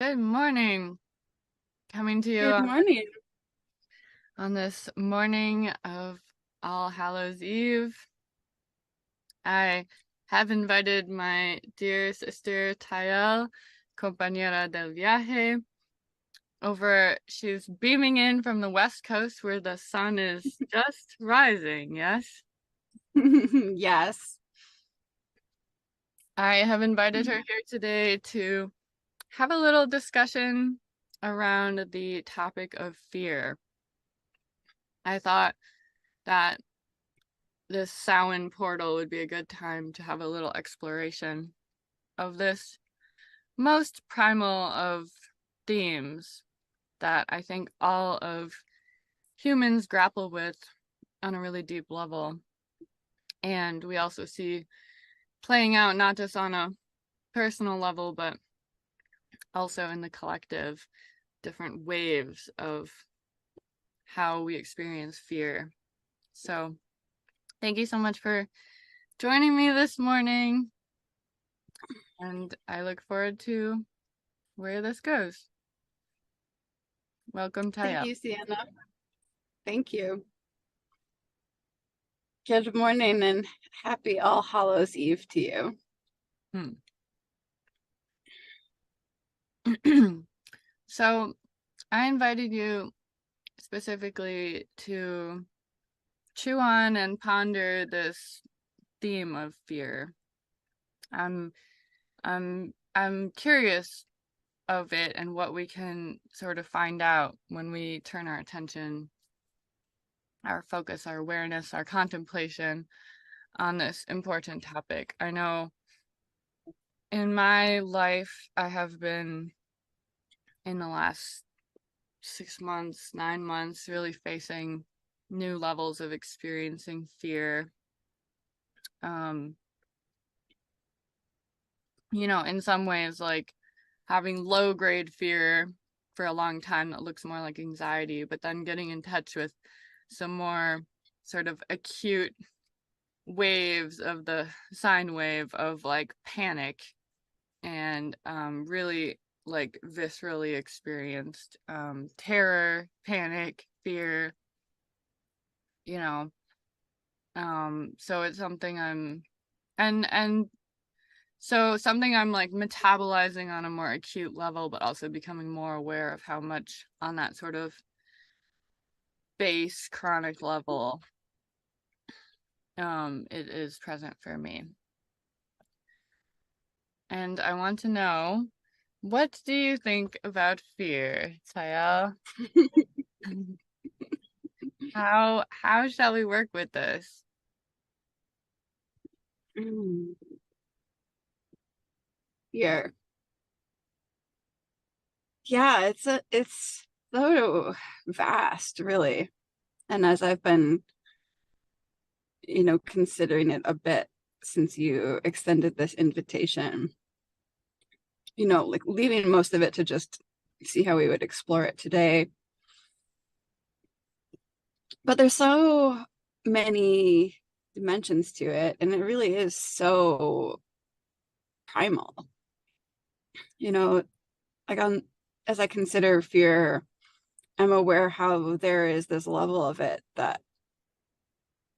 Good morning. Coming to you Good morning. on this morning of All Hallows Eve. I have invited my dear sister Tayel, compañera del viaje, over. She's beaming in from the West Coast where the sun is just rising, yes? Yes. I have invited her here today to have a little discussion around the topic of fear. I thought that this Samhain portal would be a good time to have a little exploration of this most primal of themes that I think all of humans grapple with on a really deep level. And we also see playing out not just on a personal level, but also in the collective, different waves of how we experience fear. So, thank you so much for joining me this morning. And I look forward to where this goes. Welcome, Thank Tayel. you, Sienna. Thank you. Good morning and happy All Hallows Eve to you. Hmm. So, I invited you specifically to chew on and ponder this theme of fear. I'm I'm curious of it and what we can sort of find out when we turn our attention, our focus, our awareness, our contemplation on this important topic. I know in my life, I have been in the last 6 months, 9 months, really facing new levels of experiencing fear. Um, in some ways, like having low grade fear for a long time that looks more like anxiety, but then getting in touch with some more sort of acute waves of the sine wave of like panic and really like viscerally experienced terror, panic, fear, you know. So it's something and so something I'm like metabolizing on a more acute level, but also becoming more aware of how much on that sort of base chronic level it is present for me. And I want to know, what do you think about fear, Taya? How shall we work with this? Mm, Here. Yeah, it's so vast, really. And as I've been, considering it a bit since you extended this invitation, like leaving most of it to just see how we would explore it today. But there's so many dimensions to it, and it really is so primal. You know, like on as I consider fear, I'm aware how there is this level of it that,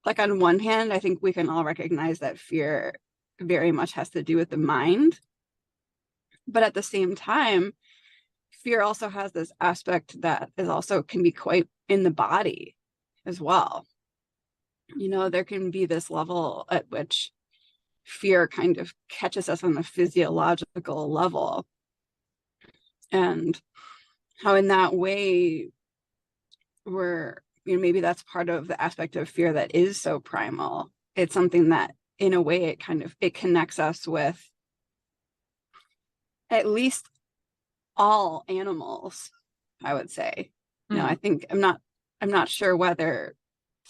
like, on one hand, I think we can all recognize that fear very much has to do with the mind. But at the same time, fear also has this aspect that is also can be quite in the body as well. There can be this level at which fear kind of catches us on a physiological level, and how in that way we're, maybe that's part of the aspect of fear that is so primal. It's something that in a way it connects us with at least all animals, I would say. I Hmm. think I'm not sure whether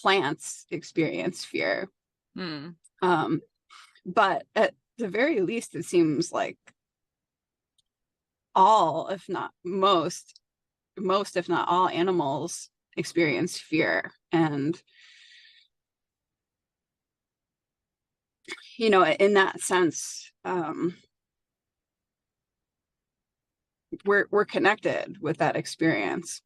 plants experience fear, Hmm. um, but at the very least it seems like all, if not most, if not all animals experience fear. And, in that sense, we're connected with that experience.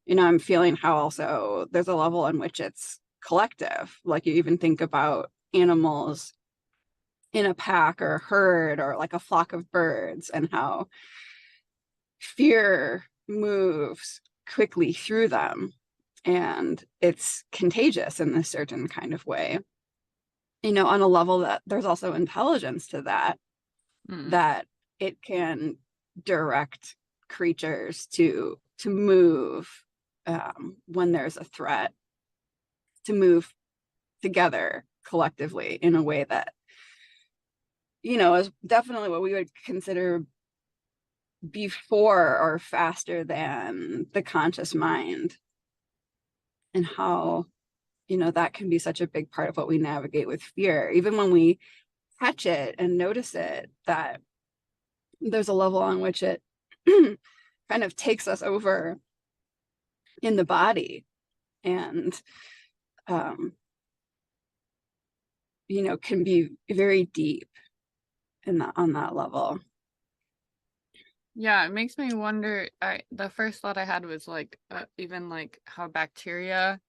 I'm feeling how also there's a level in which it's collective. Like you even think about animals in a pack or a herd or like a flock of birds, and how fear moves quickly through them, and it's contagious in a certain kind of way. On a level that there's also intelligence to that, Mm. that it can direct creatures to move, when there's a threat, to move together collectively in a way that is definitely what we would consider before or faster than the conscious mind, and how that can be such a big part of what we navigate with fear, even when we catch it and notice it, that there's a level on which it kind of takes us over in the body, and um, can be very deep on that level. Yeah, it makes me wonder. The first thought I had was like even like how bacteria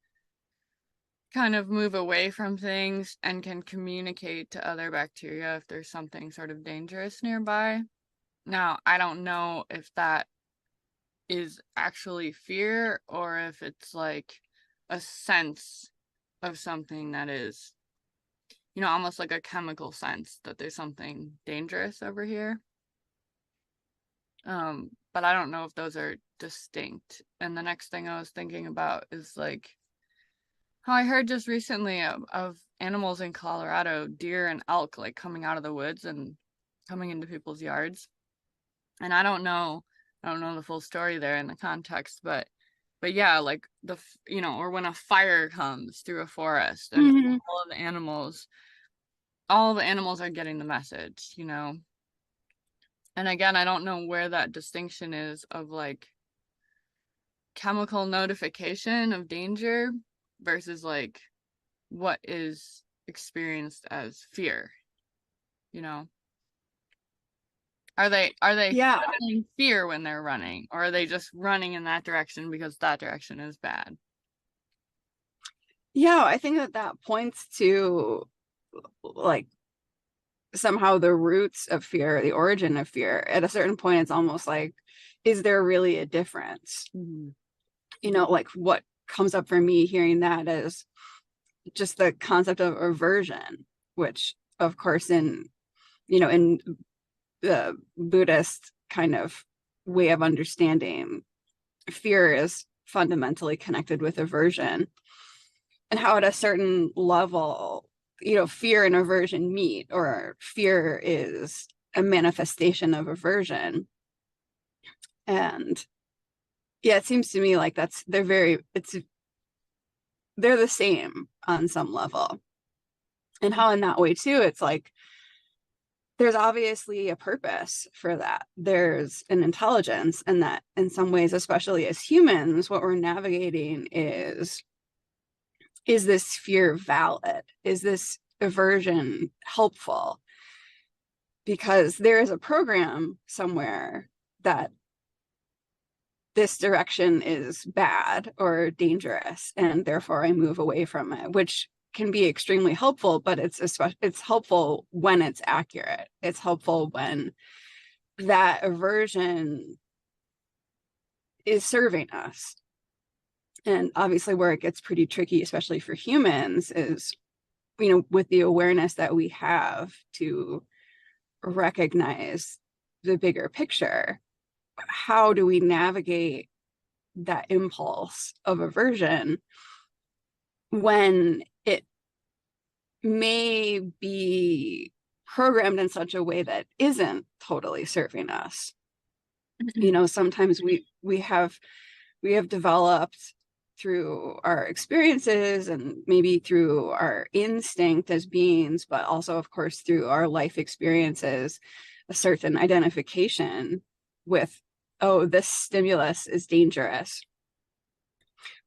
kind of move away from things and can communicate to other bacteria if there's something sort of dangerous nearby. Now, I don't know if that is actually fear or if it's like a sense of something that is, almost like a chemical sense that there's something dangerous over here. But I don't know if those are distinct. And the next thing I was thinking about is like how I heard just recently of animals in Colorado, deer and elk, like coming out of the woods and coming into people's yards. And I don't know the full story there in the context, but yeah, like or when a fire comes through a forest and Mm-hmm. all the animals are getting the message. And again, I don't know where that distinction is of like chemical notification of danger versus like what is experienced as fear, you know? Are they Yeah, feeling fear when they're running, or are they just running in that direction because that direction is bad? yeah, I think that points to like somehow the roots of fear, the origin of fear. At a certain point, it's almost like, is there really a difference? Mhm. Like what comes up for me hearing that is just the concept of aversion, which of course in the Buddhist kind of way of understanding, fear is fundamentally connected with aversion, and how at a certain level, fear and aversion meet, or fear is a manifestation of aversion. And yeah, it seems to me like they're the same on some level. And how in that way too, it's like there's obviously a purpose for that. There's an intelligence, and that in some ways, especially as humans, what we're navigating is this fear valid? Is this aversion helpful? Because there is a program somewhere that this direction is bad or dangerous, and therefore I move away from it, which can be extremely helpful, but it's helpful when it's accurate. It's helpful when that aversion is serving us. And obviously where it gets pretty tricky, especially for humans, is with the awareness that we have to recognize the bigger picture, how do we navigate that impulse of aversion when it may be programmed in such a way that isn't totally serving us? Sometimes we have developed through our experiences, and maybe through our instinct as beings, but also of course through our life experiences, a certain identification with, oh, this stimulus is dangerous.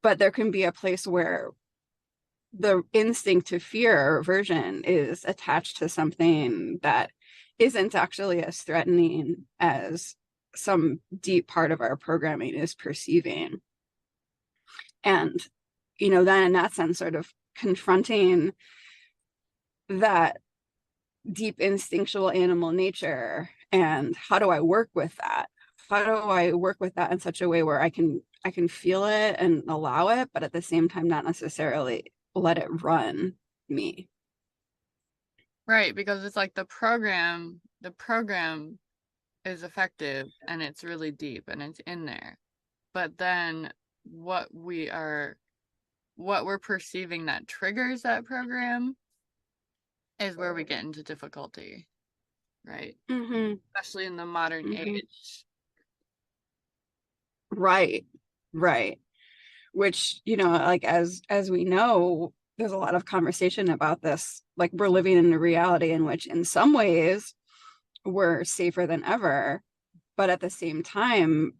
But there can be a place where the instinct to fear or aversion is attached to something that isn't actually as threatening as some deep part of our programming is perceiving. And, then in that sense, sort of confronting that deep instinctual animal nature, and how do I work with that? How do I work with that in such a way where I can feel it and allow it, but at the same time not necessarily let it run me. Right, because it's like the program is effective and it's really deep and it's in there. But then what we are what we're perceiving that triggers that program is where we get into difficulty, right? Mm-hmm. Especially in the modern Mm-hmm. age. Right. Right. Which, like as we know, there's a lot of conversation about this. Like we're living in a reality in which in some ways we're safer than ever, but at the same time,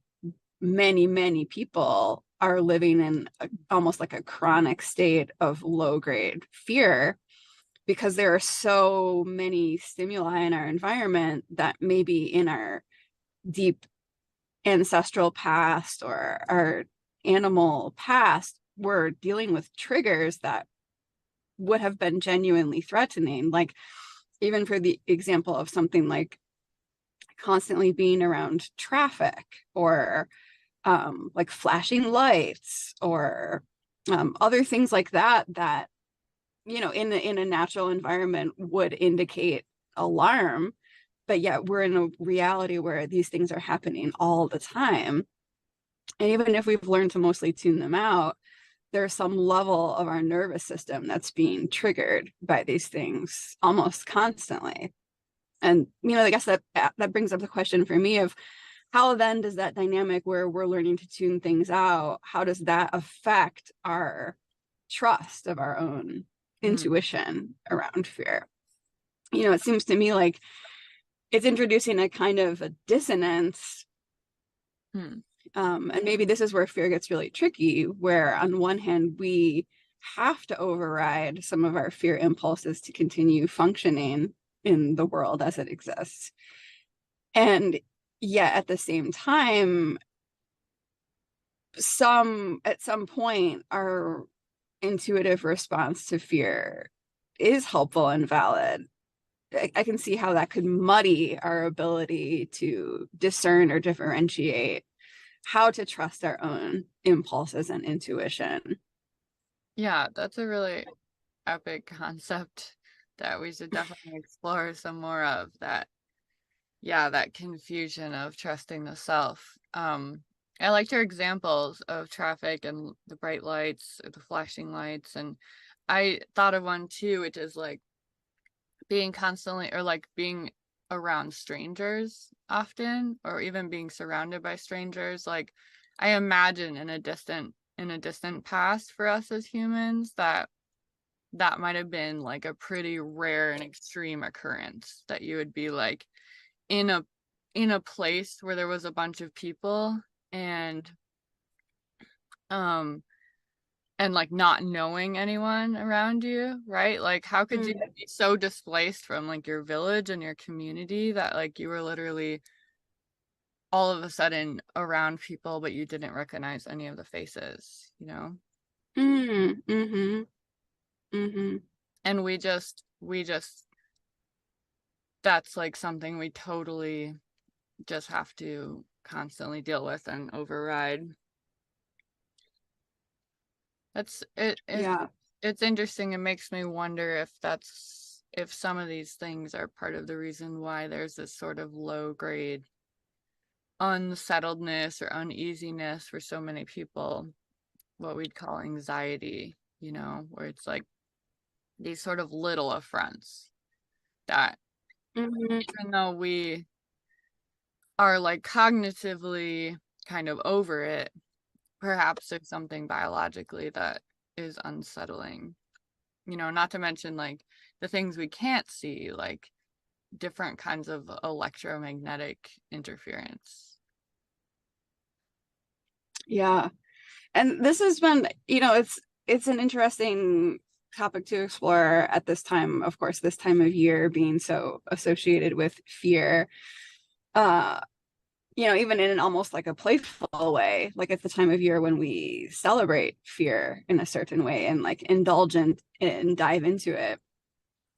many, many people are living in almost like a chronic state of low grade fear because there are so many stimuli in our environment that maybe in our deep ancestral past or our animal past, we're dealing with triggers that would have been genuinely threatening. Like, even for the example of something like constantly being around traffic or like flashing lights or other things like that, that, in a natural environment would indicate alarm. But yet we're in a reality where these things are happening all the time. And even if we've learned to mostly tune them out, there's some level of our nervous system that's being triggered by these things almost constantly. And, I guess that brings up the question for me of how then does that dynamic where we're learning to tune things out, how does that affect our trust of our own Mm. intuition around fear? It seems to me like it's introducing a kind of a dissonance. Hmm. And maybe this is where fear gets really tricky, where on one hand, we have to override some of our fear impulses to continue functioning in the world as it exists. And yet at the same time, at some point, our intuitive response to fear is helpful and valid. I can see how that could muddy our ability to discern or differentiate how to trust our own impulses and intuition. Yeah, that's a really epic concept that we should definitely explore some more of that. Yeah, that confusion of trusting the self. I liked your examples of traffic and the bright lights, or the flashing lights, and I thought of one too, which is like being constantly or like being around strangers often, or even being surrounded by strangers. Like I imagine in a distant past for us as humans that might have been like a pretty rare and extreme occurrence that you would be like in a in a place where there was a bunch of people and um and like not knowing anyone around you, right? Like how could you Mm. be so displaced from like your village and your community that like you were literally all of a sudden around people but you didn't recognize any of the faces, you know? Mm. Mm-hmm. Mm-hmm. And we just that's like something we totally just have to constantly deal with and override. That's it, Yeah. it's interesting. It makes me wonder if some of these things are part of the reason why there's this sort of low grade unsettledness or uneasiness for so many people, what we'd call anxiety, where it's like these sort of little affronts that Mm-hmm. even though we are like cognitively kind of over it, perhaps there's something biologically that is unsettling. Not to mention like the things we can't see, like different kinds of electromagnetic interference. Yeah. And this has been, it's an interesting topic to explore at this time, of course, this time of year being so associated with fear. Uh, even in an almost like a playful way, like at the time of year when we celebrate fear in a certain way and like indulge in and dive into it.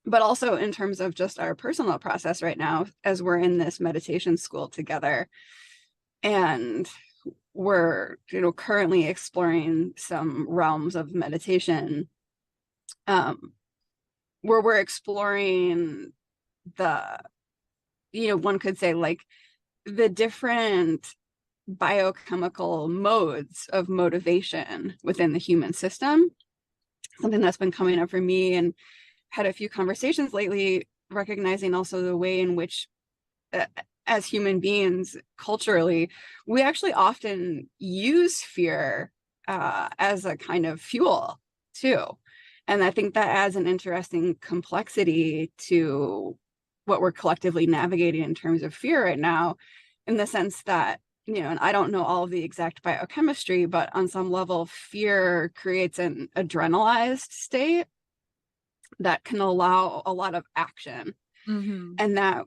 But also in terms of just our personal process right now, as we're in this meditation school together, and we're, currently exploring some realms of meditation, um, where we're exploring the, one could say like the different biochemical modes of motivation within the human system. Something that's been coming up for me, and had a few conversations lately, recognizing also the way in which, uh, as human beings, culturally, we actually often use fear as a kind of fuel too. And I think that adds an interesting complexity to what we're collectively navigating in terms of fear right now, in the sense that, and I don't know all of the exact biochemistry, but on some level, fear creates an adrenalized state that can allow a lot of action, Mm-hmm. and that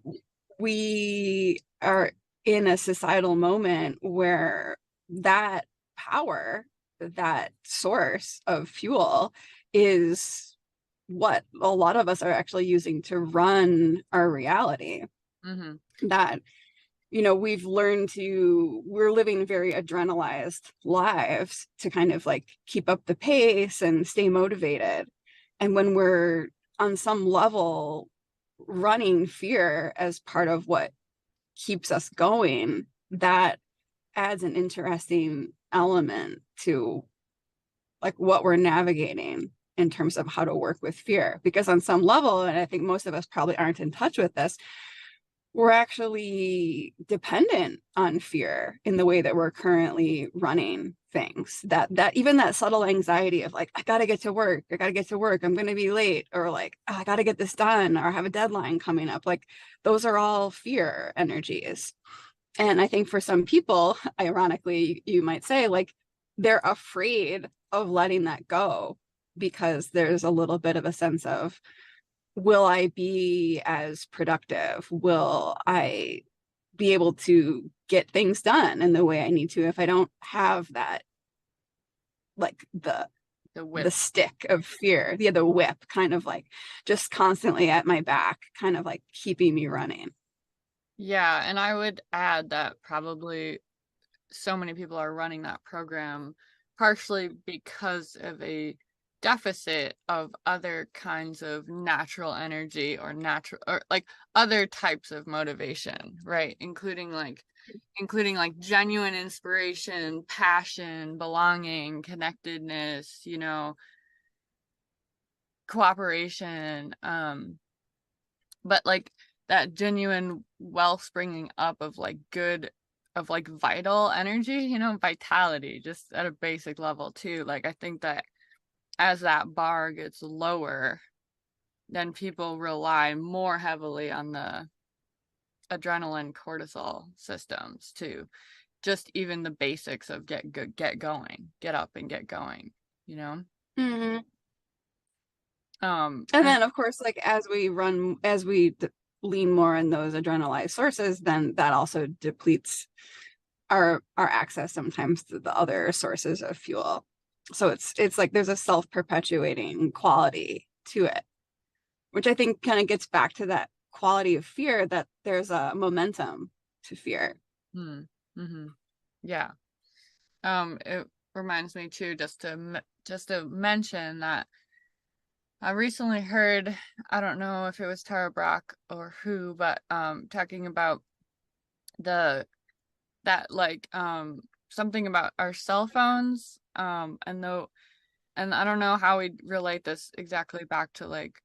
we are in a societal moment where that power, that source of fuel, is what a lot of us are actually using to run our reality. Mm-hmm. That, we're living very adrenalized lives to kind of like keep up the pace and stay motivated. And when we're on some level running fear as part of what keeps us going, that adds an interesting element to like what we're navigating in terms of how to work with fear. Because on some level, and I think most of us probably aren't in touch with this, we're actually dependent on fear in the way that we're currently running things. That even that subtle anxiety of like, I gotta get to work, I'm gonna be late, or like, oh, I gotta get this done, or I have a deadline coming up. Like, those are all fear energies. And I think for some people, ironically, you might say, like, they're afraid of letting that go, because there's a little bit of a sense of, will I be as productive? Will I be able to get things done in the way I need to if I don't have that, like The the whip. stick of fear, the whip, kind of like just constantly at my back, kind of like keeping me running. Yeah, and I would add that probably so many people are running that program partially because of a deficit of other kinds of natural energy or natural or like other types of motivation, right? Including like genuine inspiration, passion, belonging, connectedness, cooperation, but like that genuine wellspringing up of like good of like vital energy, vitality just at a basic level too. Like I think that as that bar gets lower, then people rely more heavily on the adrenaline cortisol systems too. Just even the basics of get good, get going, get up and get going, you know? Mm-hmm. And And then, of course, like as we lean more in those adrenalized sources, then that also depletes our access sometimes to the other sources of fuel. So it's like there's a self-perpetuating quality to it, which I think kind of gets back to that quality of fear, that there's a momentum to fear. mm-hmm. Yeah. It reminds me too, just to mention that I recently heard, I don't know if it was Tara Brach or who, but talking about the that like something about our cell phones, and I don't know how we relate this exactly back to like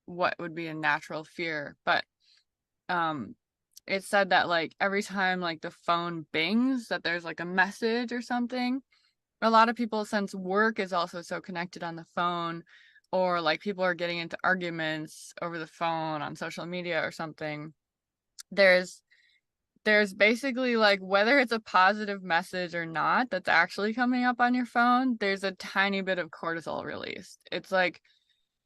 what would be a natural fear, but um it said that like every time like the phone bings that there's like a message or something. A lot of people, since work is also so connected on the phone, or like people are getting into arguments over the phone on social media or something, there's there's basically like whether it's a positive message or not that's actually coming up on your phone, there's a tiny bit of cortisol released. It's like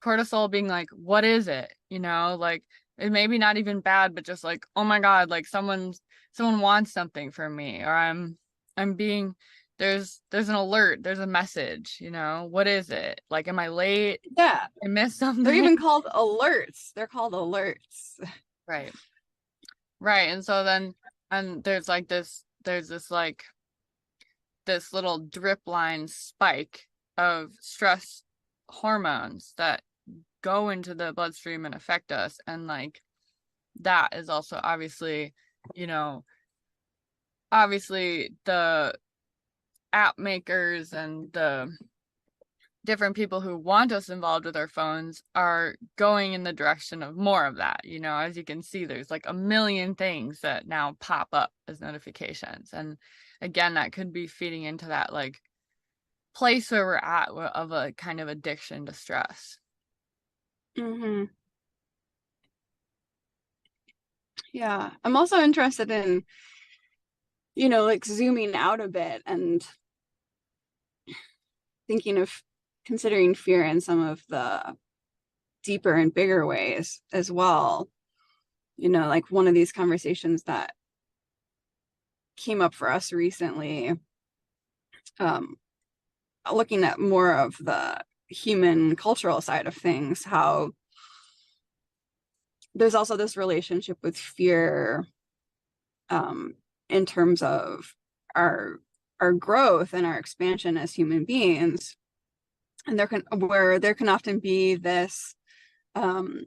cortisol being like, what is it? Like it may be not even bad, but just like, oh my God, like someone wants something from me, or I'm being there's an alert, there's a message, what is it? Like, am I late? Yeah, I missed they're something. even called alerts. They're called alerts. Right. Right. And so then and there's this like this little drip line spike of stress hormones that go into the bloodstream and affect us. And like that is also you know, obviously the app makers and the different people who want us involved with our phones are going in the direction of more of that. As you can see, there's like a million things that now pop up as notifications. And again, that could be feeding into that like place where we're at of a kind of addiction to stress. Hmm. Yeah, I'm also interested in, like zooming out a bit and thinking of considering fear in some of the deeper and bigger ways as well. Like one of these conversations that came up for us recently, um, looking at more of the human cultural side of things, how there's also this relationship with fear, um, in terms of our our growth and our expansion as human beings. And there can often be this, um,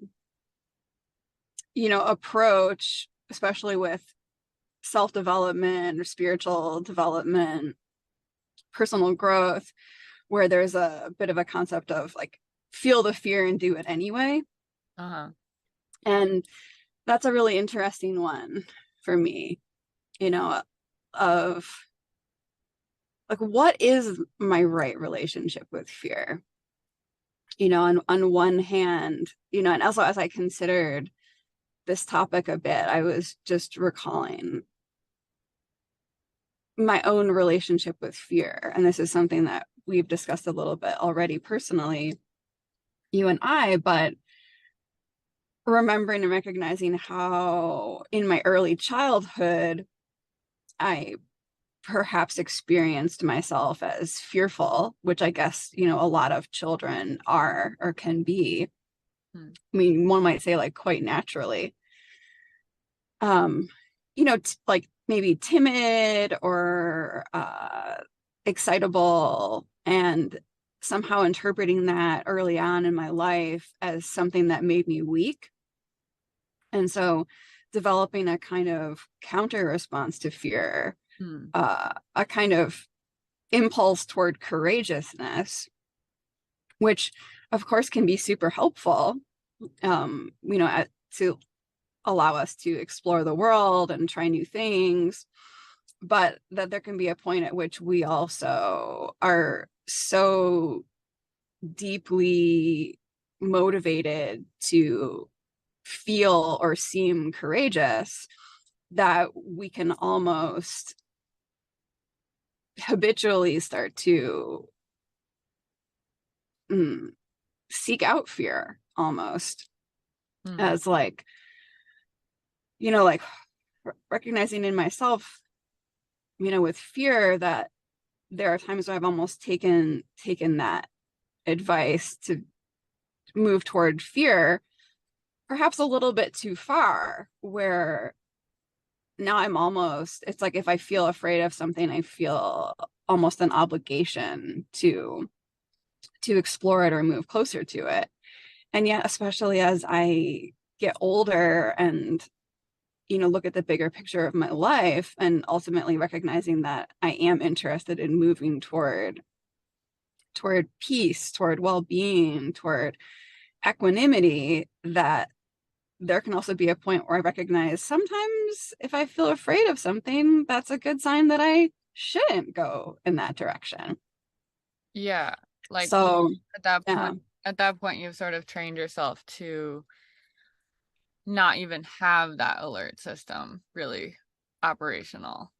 approach, especially with self-development or spiritual development, personal growth, where there's a bit of a concept of like feel the fear and do it anyway. Uh-huh. And that's a really interesting one for me, you know, of like what is my right relationship with fear? On one hand, and also as I considered this topic a bit, I was just recalling my own relationship with fear. And this is something that we've discussed a little bit already personally, you and I, but remembering and recognizing how in my early childhood, I perhaps experienced myself as fearful, which I guess, a lot of children are or can be. Hmm. I mean, one might say like quite naturally. Um, like maybe timid or excitable, and somehow interpreting that early on in my life as something that made me weak. And so developing a kind of counter response to fear, Hmm. a kind of impulse toward courageousness, which of course can be super helpful, to allow us to explore the world and try new things, but that there can be a point at which we also are so deeply motivated to feel or seem courageous that we can almost habitually start to mm, seek out fear almost Hmm. as like, like recognizing in myself, with fear that there are times where I've almost taken that advice to move toward fear, perhaps a little bit too far, where now it's like if I feel afraid of something, I feel almost an obligation to explore it or move closer to it. And yet, especially as I get older and look at the bigger picture of my life and ultimately recognizing that I am interested in moving toward peace, toward well-being, toward equanimity, that there can also be a point where I recognize sometimes if I feel afraid of something, that's a good sign that I shouldn't go in that direction. Yeah. Like So, at that yeah. point, at that point, you've sort of trained yourself to not even have that alert system really operational.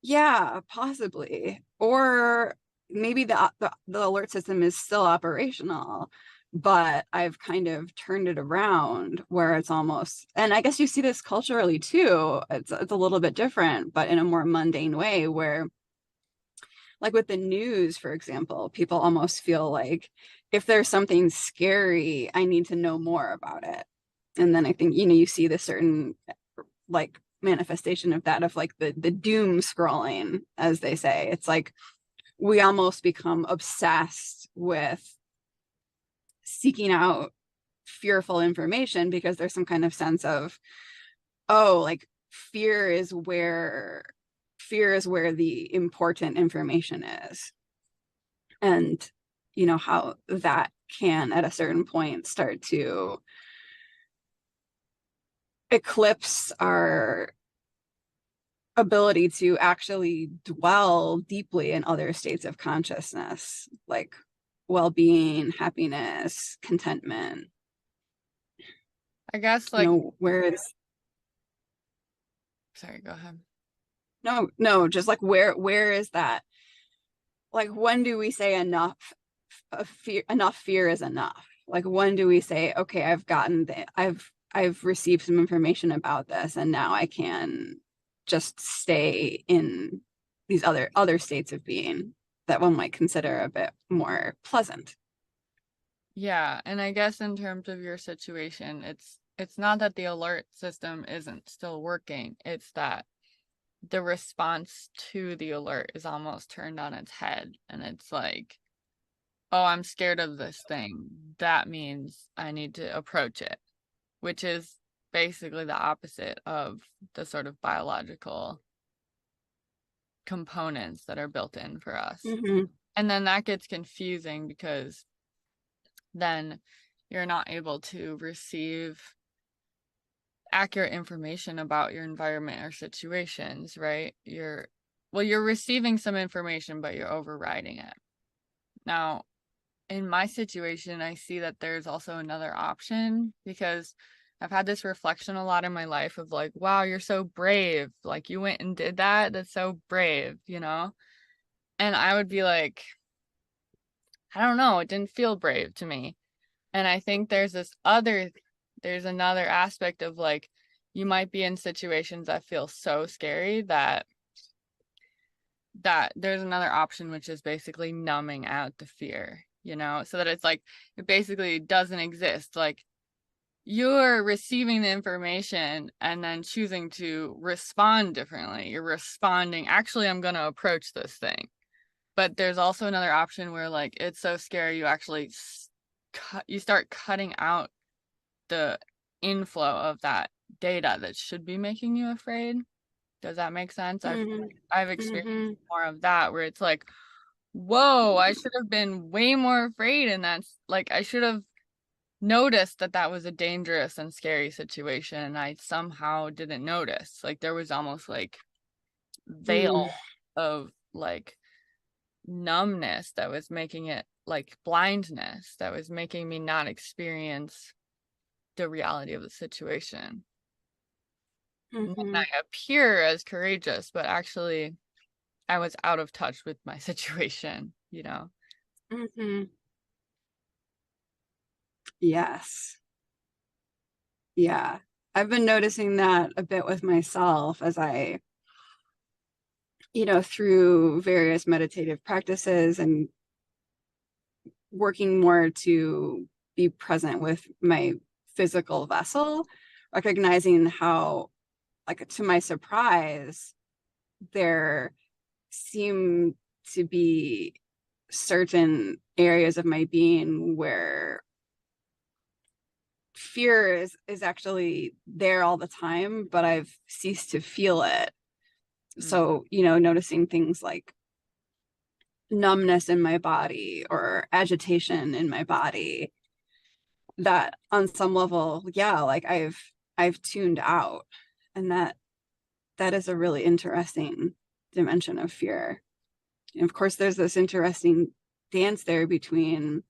Yeah, possibly. Or maybe the alert system is still operational, but I've kind of turned it around where it's almost, and I guess you see this culturally too. It's a little bit different, but in a more mundane way where like with the news, for example, people almost feel like if there's something scary, I need to know more about it. And then I think, you see the certain like manifestation of that of like the doom scrolling, as they say. It's like we almost become obsessed with seeking out fearful information because there's some kind of sense of, oh, like fear is where the important information is. And how that can at a certain point start to eclipse our ability to actually dwell deeply in other states of consciousness, like well-being, happiness, contentment. I guess like, Whereas sorry, go ahead. no, just like where is that? Like when do we say enough fear is enough? Like when do we say, okay, I've received some information about this and now I can just stay in these other states of being that one might consider a bit more pleasant. Yeah, and I guess in terms of your situation, it's not that the alert system isn't still working, it's that the response to the alert is almost turned on its head, and it's like, oh, I'm scared of this thing. That means I need to approach it, which is basically the opposite of the sort of biological components that are built in for us. Mm-hmm. And then that gets confusing because then you're not able to receive accurate information about your environment or situations, right? You're receiving some information, but you're overriding it. Now, in my situation, I see that there's also another option because I've had this reflection a lot in my life of like, wow, you're so brave. Like you went and did that. That's so brave, you know? And I would be like, I don't know, it didn't feel brave to me. And I think there's another aspect of like, you might be in situations that feel so scary that there's another option, which is basically numbing out the fear, so that it's like, it basically doesn't exist. Like you're receiving the information and then choosing to respond differently. You're responding, actually, I'm going to approach this thing. But there's also another option where like, it's so scary, you actually you start cutting out the inflow of that data that should be making you afraid. Does that make sense? Mm-hmm. I've experienced Mm-hmm. more of that where it's like, whoa, I should have been way more afraid, and that's like I should have noticed that that was a dangerous and scary situation, and I somehow didn't notice. Like there was almost like Mm-hmm. veil of like numbness that was making it like blindness that was making me not experience the reality of the situation. And I appear as courageous, but actually I was out of touch with my situation. Mm-hmm. Yes. Yeah. I've been noticing that a bit with myself as I, through various meditative practices and working more to be present with my physical vessel, recognizing how, like, to my surprise, there seem to be certain areas of my being where fear is actually there all the time, but I've ceased to feel it. Mm. So, noticing things like numbness in my body or agitation in my body that on some level, yeah, like I've tuned out. And that is a really interesting dimension of fear. And of course, there's this interesting dance there between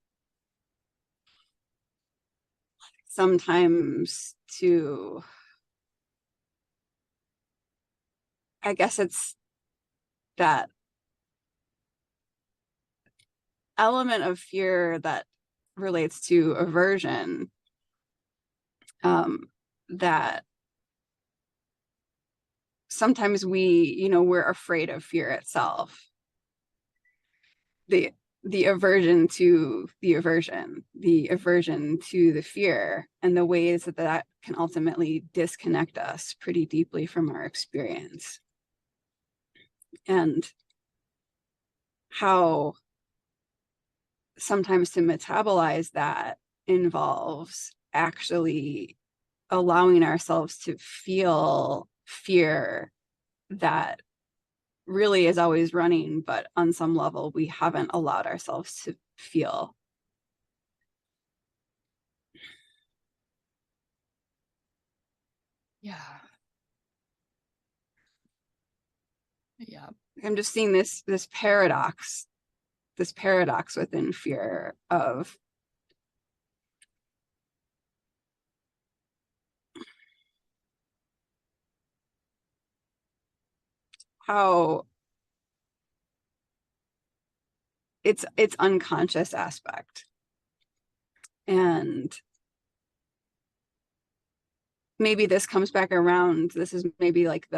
sometimes to, I guess it's that element of fear that relates to aversion, that sometimes we're afraid of fear itself. The aversion to the aversion, the aversion to the fear, and the ways that that can ultimately disconnect us pretty deeply from our experience. And how sometimes to metabolize that involves actually allowing ourselves to feel fear that really is always running, but on some level we haven't allowed ourselves to feel. Yeah. Yeah. I'm just seeing this paradox within fear of how its unconscious aspect. And maybe this comes back around. This is maybe like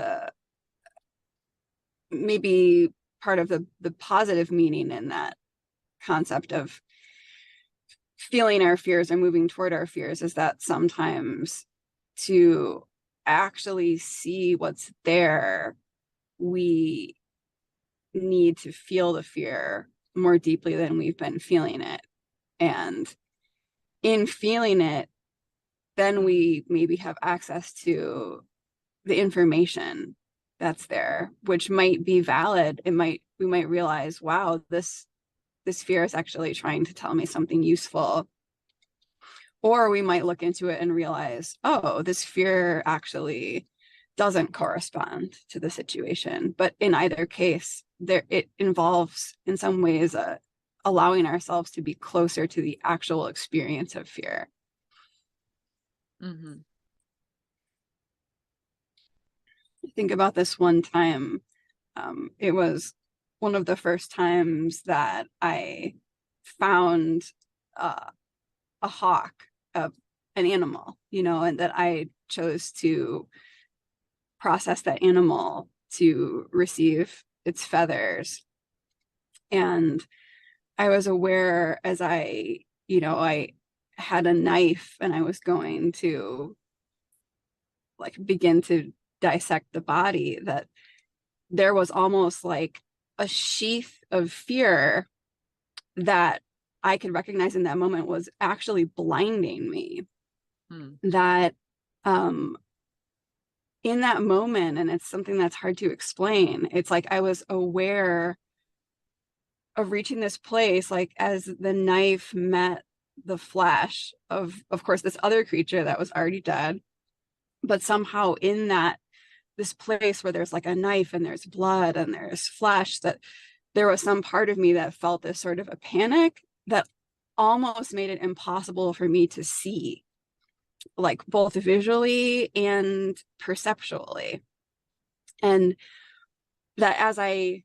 maybe part of the positive meaning in that concept of feeling our fears and moving toward our fears, is that sometimes to actually see what's there, we need to feel the fear more deeply than we've been feeling it. And in feeling it, then we maybe have access to the information that's there, which might be valid. We might realize, wow, this fear is actually trying to tell me something useful. Or we might look into it and realize, oh, this fear actually doesn't correspond to the situation. But in either case, it involves in some ways allowing ourselves to be closer to the actual experience of fear. Mm-hmm. Think about this one time. It was one of the first times that I found a hawk, an animal, and that I chose to process that animal to receive its feathers. And I was aware as I had a knife and I was going to like begin to dissect the body, that there was almost like a sheath of fear that I could recognize in that moment was actually blinding me. Mm. That in that moment, and it's something that's hard to explain, it's like I was aware of reaching this place, like as the knife met the flesh of course, this other creature that was already dead, but somehow in that this place where there's like a knife and there's blood and there's flesh, that there was some part of me that felt this sort of a panic that almost made it impossible for me to see, like both visually and perceptually. And that as I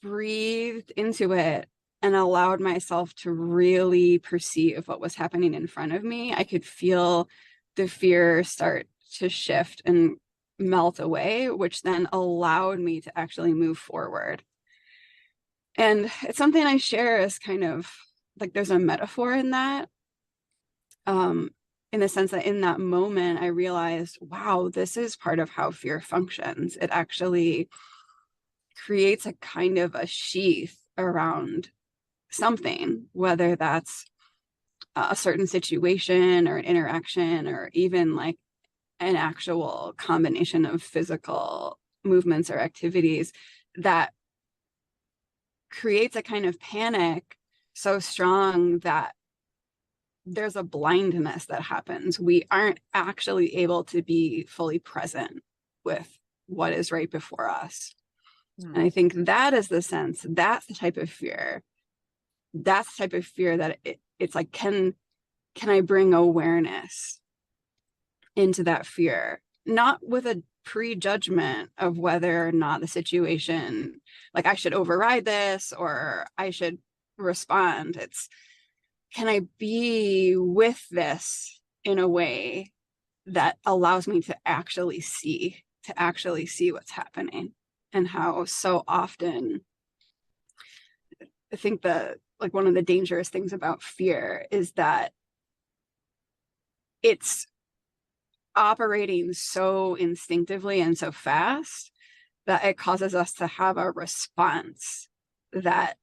breathed into it and allowed myself to really perceive what was happening in front of me, I could feel the fear start to shift and melt away, which then allowed me to actually move forward. And it's something I share as kind of like there's a metaphor in that, in the sense that in that moment, I realized, wow, this is part of how fear functions. It actually creates a kind of a sheath around something, whether that's a certain situation or an interaction or even like an actual combination of physical movements or activities, that creates a kind of panic so strong that there's a blindness that happens. We aren't actually able to be fully present with what is right before us. And I think that is the sense, that's the type of fear. That's the type of fear that it's like, can I bring awareness into that fear? Not with a prejudgment of whether or not the situation, like I should override this or I should respond. can I be with this in a way that allows me to actually see what's happening? And how so often I think that like one of the dangerous things about fear is that it's operating so instinctively and so fast that it causes us to have a response that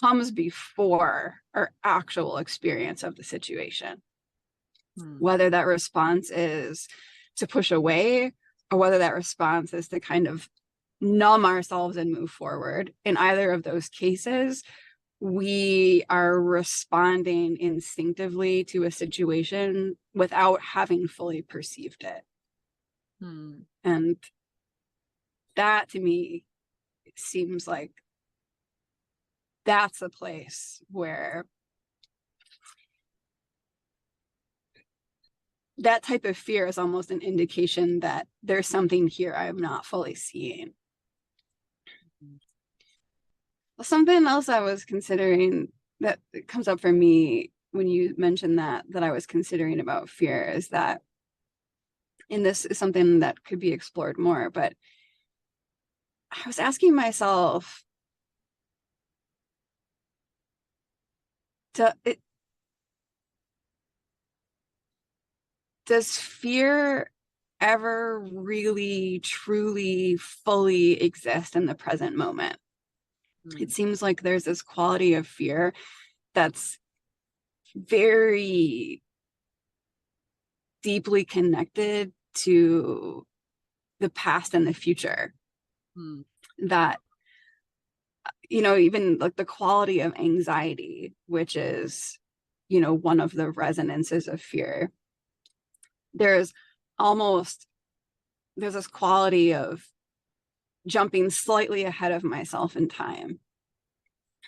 comes before our actual experience of the situation. Whether that response is to push away or whether that response is to kind of numb ourselves and move forward. In either of those cases, we are responding instinctively to a situation without having fully perceived it. And that to me seems like that's a place where that type of fear is almost an indication that there's something here I'm not fully seeing. Something else I was considering that comes up for me when you mentioned that I was considering about fear is that, and this is something that could be explored more, but I was asking myself, does fear ever really, truly, fully exist in the present moment? It seems like there's this quality of fear that's very deeply connected to the past and the future. That, even like the quality of anxiety, which is, one of the resonances of fear. There's this quality of jumping slightly ahead of myself in time.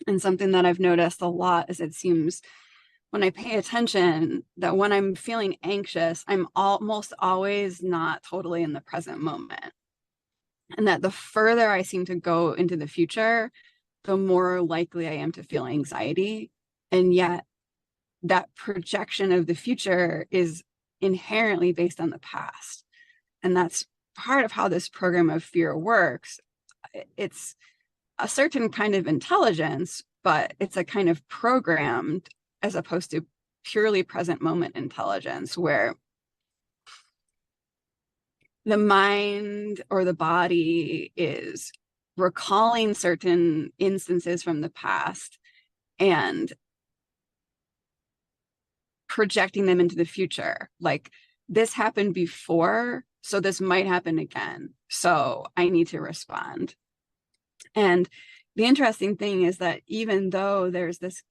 And something that I've noticed a lot is it seems when I pay attention that when I'm feeling anxious, I'm almost always not totally in the present moment. And that the further I seem to go into the future, the more likely I am to feel anxiety. And yet that projection of the future is inherently based on the past. And that's part of how this program of fear works. It's a certain kind of intelligence, but it's a kind of programmed as opposed to purely present moment intelligence, where the mind or the body is recalling certain instances from the past and projecting them into the future. Like, this happened before, so this might happen again. So I need to respond. And the interesting thing is that even though there's this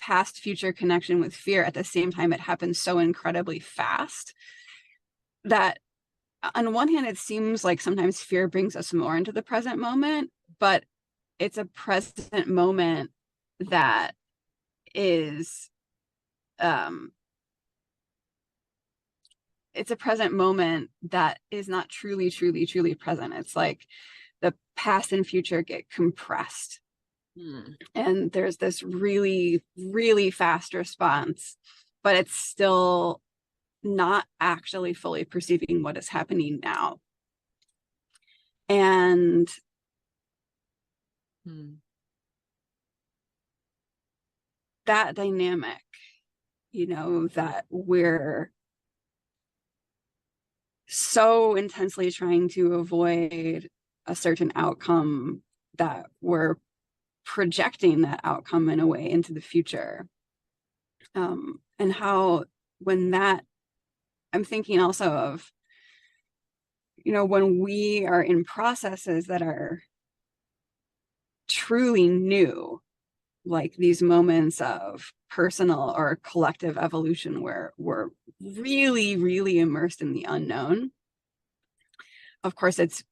past future connection with fear, at the same time, it happens so incredibly fast that on one hand, it seems like sometimes fear brings us more into the present moment, but it's a present moment that is it's a present moment that is not truly, truly, truly present. It's like the past and future get compressed. And there's this really, really fast response, but it's still not actually fully perceiving what is happening now. And that dynamic, that we're so intensely trying to avoid a certain outcome that we're projecting that outcome in a way into the future. And how when that, I'm thinking also of, when we are in processes that are truly new, like these moments of personal or collective evolution where we're really, really immersed in the unknown. Of course, there's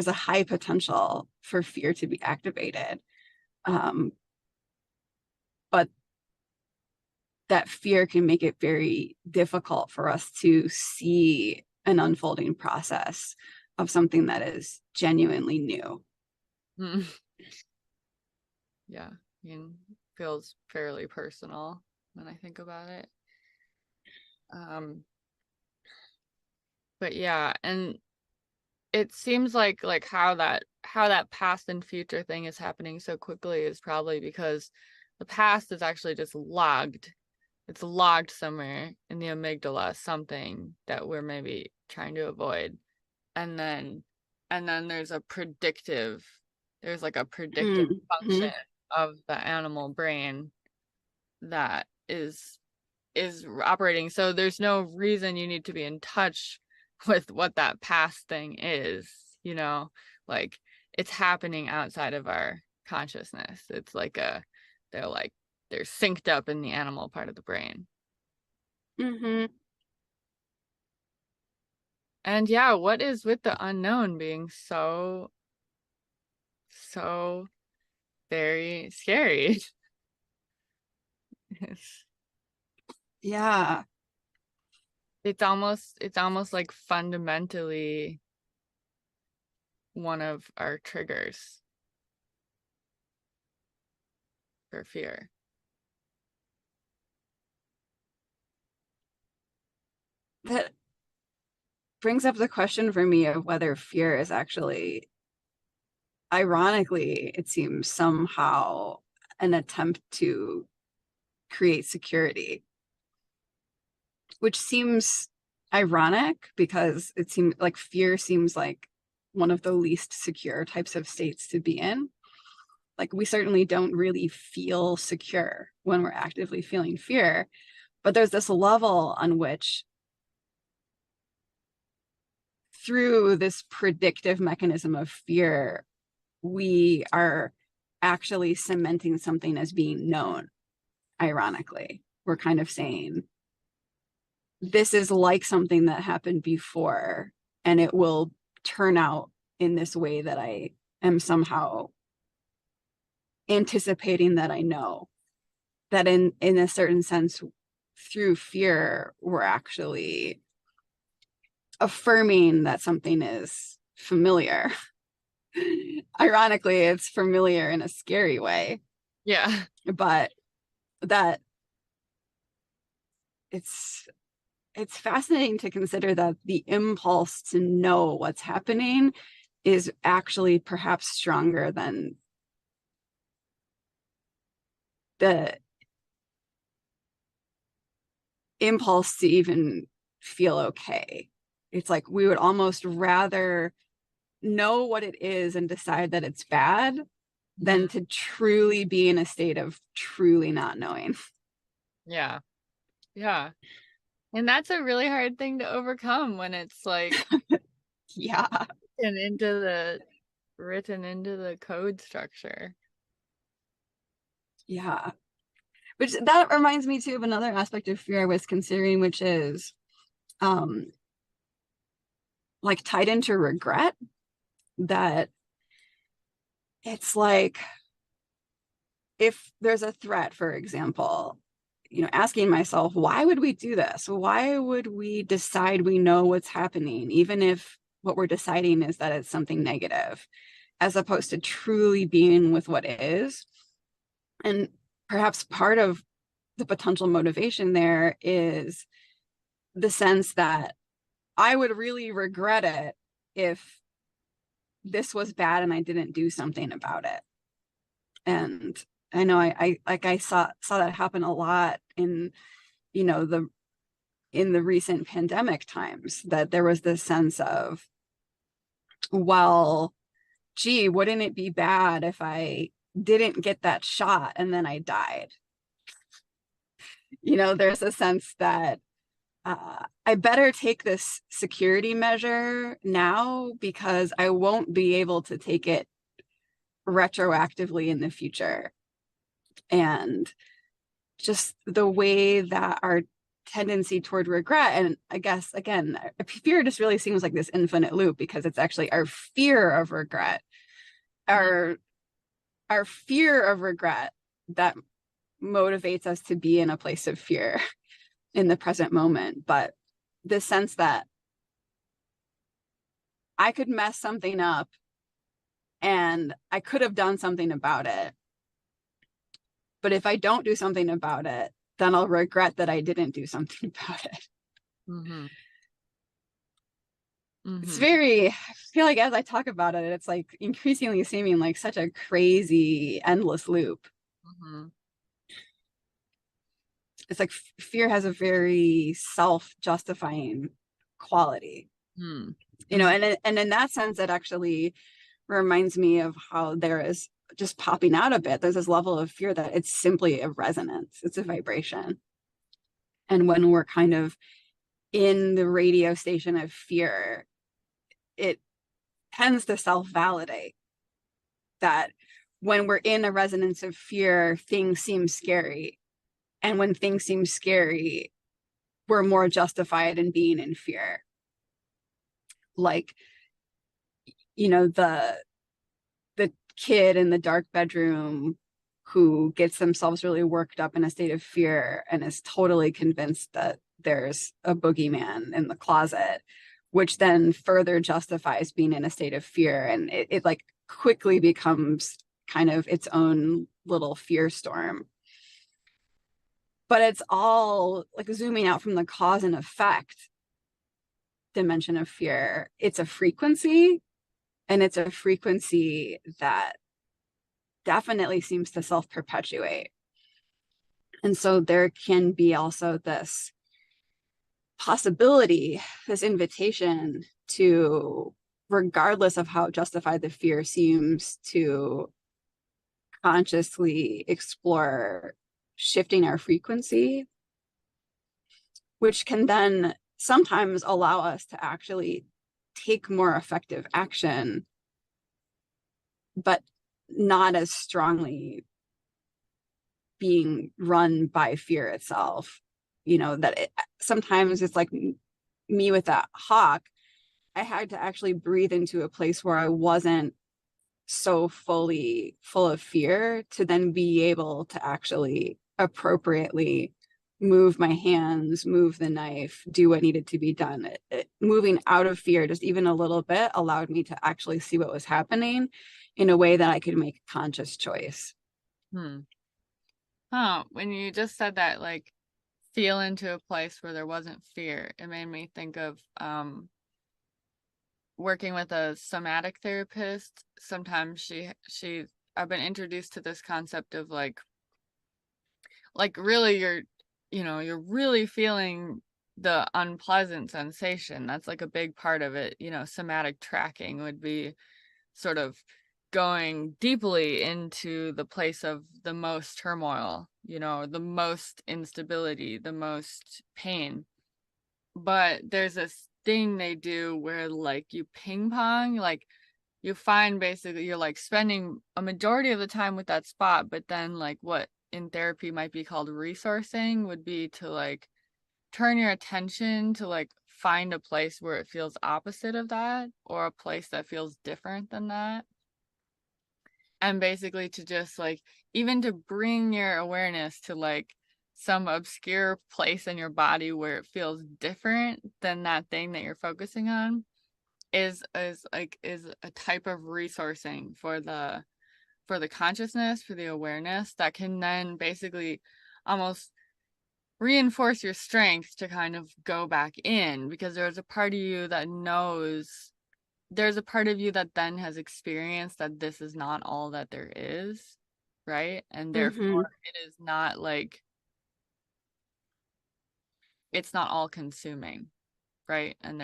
a high potential for fear to be activated. But that fear can make it very difficult for us to see an unfolding process of something that is genuinely new. Yeah, I mean, feels fairly personal when I think about it. Um, but yeah, and it seems like how that past and future thing is happening so quickly is probably because the past is actually just logged. It's logged somewhere in the amygdala, something that we're maybe trying to avoid. And then there's like a predictive Mm-hmm. function of the animal brain that is operating. So there's no reason you need to be in touch with what that past thing is, you know, like it's happening outside of our consciousness. It's like they're like they're synced up in the animal part of the brain. Mm-hmm. And yeah, what is with the unknown being so very scary? It's, Yeah. it's almost like fundamentally one of our triggers for fear. That brings up the question for me of whether fear is actually, ironically, it seems somehow an attempt to create security, which seems ironic because it seems like fear seems like one of the least secure types of states to be in. Like we certainly don't really feel secure when we're actively feeling fear, but there's this level on which through this predictive mechanism of fear, we are actually cementing something as being known. Ironically, we're kind of saying this is like something that happened before and it will turn out in this way that I am somehow anticipating that I know that in a certain sense through fear we're actually affirming that something is familiar. Ironically, it's familiar in a scary way, Yeah. but that it's it's fascinating to consider that the impulse to know what's happening is actually perhaps stronger than the impulse to even feel okay. It's like we would almost rather know what it is and decide that it's bad than Mhm. to truly be in a state of truly not knowing. Yeah. Yeah. And that's a really hard thing to overcome when it's like Yeah. written into the written into the code structure. Yeah. Which that reminds me too of another aspect of fear I was considering, which is um like tied into regret. That it's like if there's a threat, for example, asking myself, why would we do this? Why would we decide we know what's happening, even if what we're deciding is that it's something negative, as opposed to truly being with what is? And perhaps part of the potential motivation there is the sense that I would really regret it if this was bad and I didn't do something about it. And I know I saw that happen a lot in the recent pandemic times, that there was this sense of, well, gee, wouldn't it be bad if I didn't get that shot and then I died? There's a sense that I better take this security measure now because I won't be able to take it retroactively in the future. And just the way that our tendency toward regret, and I guess again fear just really seems like this infinite loop, because it's actually our fear of regret, Mhm. our our fear of regret that motivates us to be in a place of fear in the present moment. But the sense that I could mess something up and I could have done something about it, But if I don't do something about it, then I'll regret that I didn't do something about it. Mm-hmm. It's Mm-hmm. very, I feel like as I talk about it, it's like increasingly seeming like such a crazy, endless loop. Mm-hmm. It's like fear has a very self-justifying quality, Mm-hmm. and in that sense, it actually reminds me of how there is just popping out a bit. There's this level of fear that it's simply a resonance, it's a vibration. And when we're kind of in the radio station of fear, it tends to self-validate that when we're in a resonance of fear, things seem scary. And when things seem scary, we're more justified in being in fear. Like, the kid in the dark bedroom who gets themselves really worked up in a state of fear and is totally convinced that there's a boogeyman in the closet, which then further justifies being in a state of fear. And it like quickly becomes kind of its own little fear storm. But it's all like zooming out from the cause and effect dimension of fear. It's a frequency, and it's a frequency that definitely seems to self perpetuate. And so there can be also this possibility, this invitation to, regardless of how justified the fear seems, to consciously explore shifting our frequency, which can then sometimes allow us to actually take more effective action, but not as strongly being run by fear itself. Sometimes it's like me with that hawk. I had to actually breathe into a place where I wasn't so fully full of fear to then be able to actually appropriately move my hands, move the knife, do what needed to be done. Moving out of fear just even a little bit allowed me to actually see what was happening in a way that I could make a conscious choice. Hmm. Huh. When you just said that, like, feel into a place where there wasn't fear, it made me think of working with a somatic therapist. Sometimes she I've been introduced to this concept of like really you're really feeling the unpleasant sensation. That's like a big part of it. Somatic tracking would be sort of going deeply into the place of the most turmoil, the most instability, the most pain. But there's this thing they do where like you ping pong, like you find basically you're like spending a majority of the time with that spot, but then like what in therapy might be called resourcing would be to like turn your attention to like find a place where it feels opposite of that or a place that feels different than that. And basically to just like even to bring your awareness to like some obscure place in your body where it feels different than that thing that you're focusing on is a type of resourcing for the consciousness, for the awareness that can then basically almost reinforce your strength to kind of go back in because there's a part of you that knows there's a part of you that then has experienced that this is not all that there is, right? And Mm-hmm. therefore it is not like it's not all consuming, right? And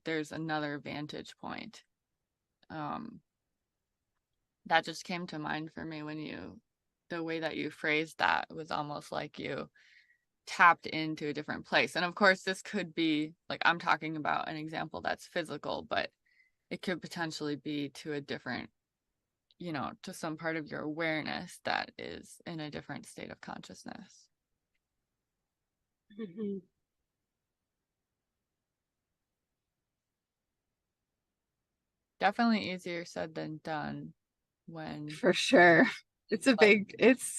there's another vantage point. Um that just came to mind for me when the way that you phrased that was almost like you tapped into a different place. And of course, this could be like I'm talking about an example that's physical, but it could potentially be to a different, to some part of your awareness that is in a different state of consciousness. Mm-hmm. Definitely easier said than done when For sure. like It's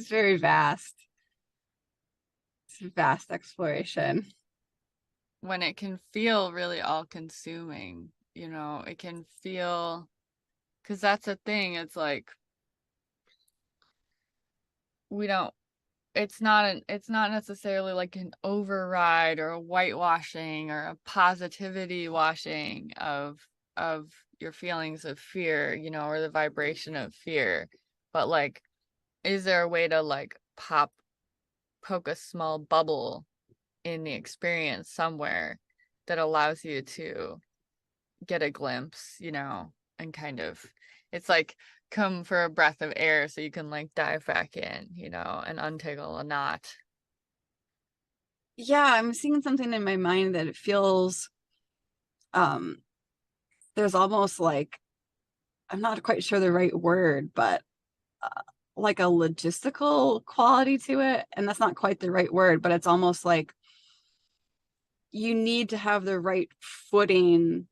very vast. It's a vast exploration. when it can feel really all consuming, it can feel because that's a thing. It's like we don't it's not necessarily like an override or a whitewashing or a positivity washing of your feelings of fear, you know, or the vibration of fear. But like, is there a way to like poke a small bubble in the experience somewhere that allows you to get a glimpse, you know, and kind of it's like come for a breath of air so you can like dive back in, you know, and untangle a knot. Yeah, I'm seeing something in my mind that it feels um there's almost like, I'm not quite sure the right word, but like a logistical quality to it. And that's not quite the right word, but it's almost like you need to have the right footing.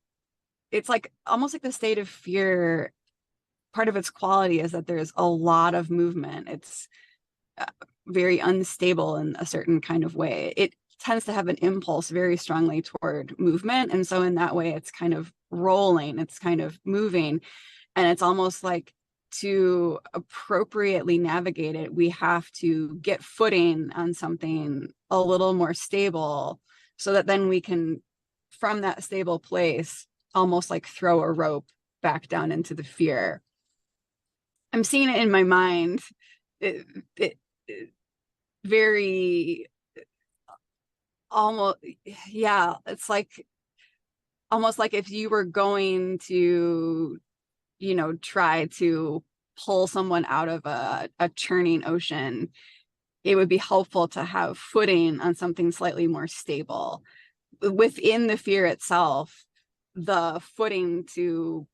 It's like almost like the state of fear. Part of its quality is that there's a lot of movement. It's uh, very unstable in a certain kind of way. It tends to have an impulse very strongly toward movement. And so in that way, it's kind of rolling, it's kind of moving. And it's almost like to appropriately navigate it, we have to get footing on something a little more stable so that then we can, from that stable place, almost like throw a rope back down into the fear. I'm seeing it in my mind. It, it very almost, yeah, it's like almost like if you were going to, you know, try to pull someone out of a churning ocean, it would be helpful to have footing on something slightly more stable. Within the fear itself, the footing to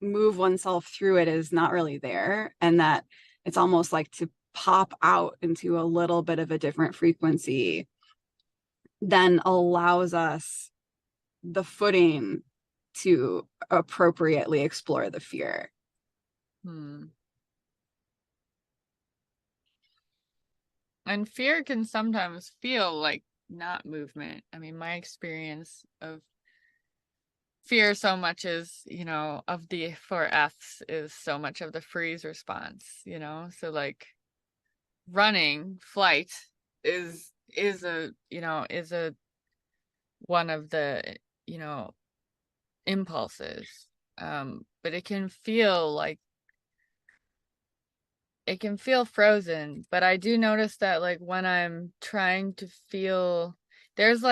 move oneself through it is not really there. And that it's almost like to pop out into a little bit of a different frequency then allows us the footing to appropriately explore the fear. Hmm. And fear can sometimes feel like not movement. I mean, my experience of fear so much is, you know, of the four F's is so much of the freeze response, you know? So like running, flight is a, you know, is a one of the, you know, impulses. But it can feel frozen, but I do notice that like when I'm trying to feel there's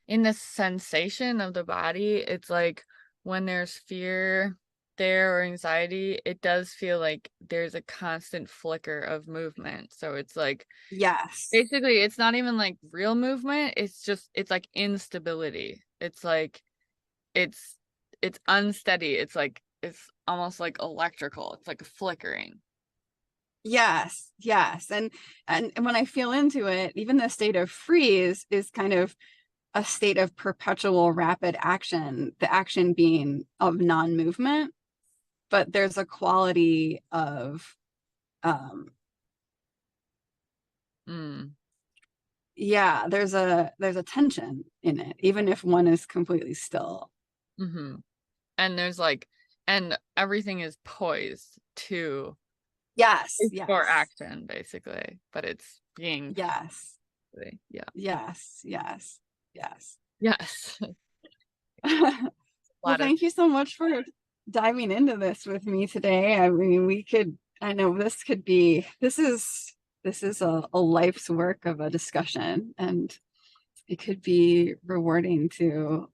in the sensation of the body, it's like when there's fear there or anxiety, it does feel like there's a constant flicker of movement. So it's like Yes. basically it's not even like real movement, it's just it's like instability. It's like it's it's unsteady. It's like it's almost like electrical. It's like a flickering. Yes. Yes. And when I feel into it, even the state of freeze is kind of a state of perpetual rapid action, the action being of non-movement, but there's a quality of um Mm. yeah, there's a tension in it, even if one is completely still. Mm-hmm. And there's like and everything is poised to Yes, it's for yes, action basically, but it's being yes, yeah. yes, yes, yes. Yes. A Well, lot of thank you so much for diving into this with me today. I mean, I know this is a life's work of a discussion, and it could be rewarding to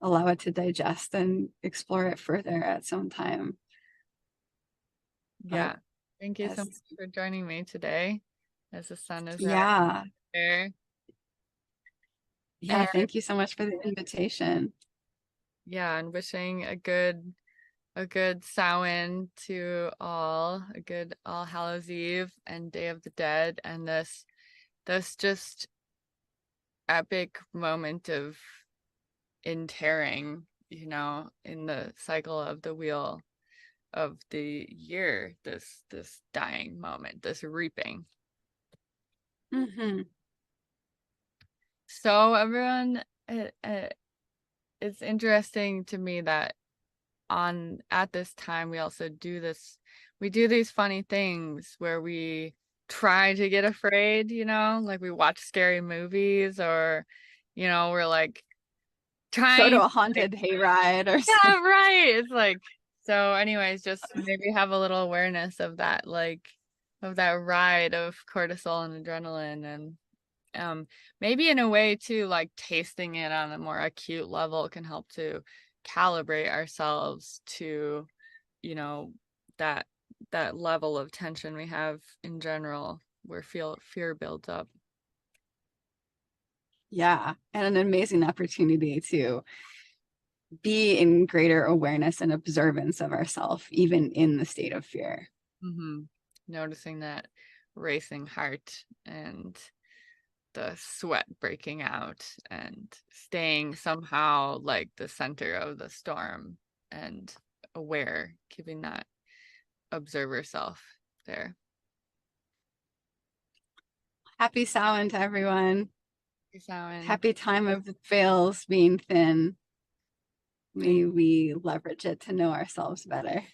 allow it to digest and explore it further at some time. But yeah. Thank you so as much for joining me today as the sun is rising yeah, there. yeah, And thank you so much for the invitation. yeah, and wishing a good Samhain to all, a good All Hallows Eve and Day of the Dead, and this just epic moment of interring, you know, in the cycle of the wheel of the year, this dying moment, this reaping. Hmm. So everyone, it's interesting to me that on at this time we also do this we do these funny things where we try to get afraid, like we watch scary movies or, we're like Go trying to a to, like, haunted hayride or yeah, something. right. It's like, so anyways, just maybe have a little awareness of that, like of that ride of cortisol and adrenaline and maybe in a way too, like tasting it on a more acute level can help to calibrate ourselves to, you know, that that level of tension we have in general where feel fear builds up. Yeah, and an amazing opportunity to be in greater awareness and observance of ourselves, even in the state of fear. hmm Noticing that racing heart and the sweat breaking out and staying somehow like the center of the storm and aware, keeping that observer self there. Happy Samhain to everyone. Samhain. Happy time of the veils being thin. May we leverage it to know ourselves better.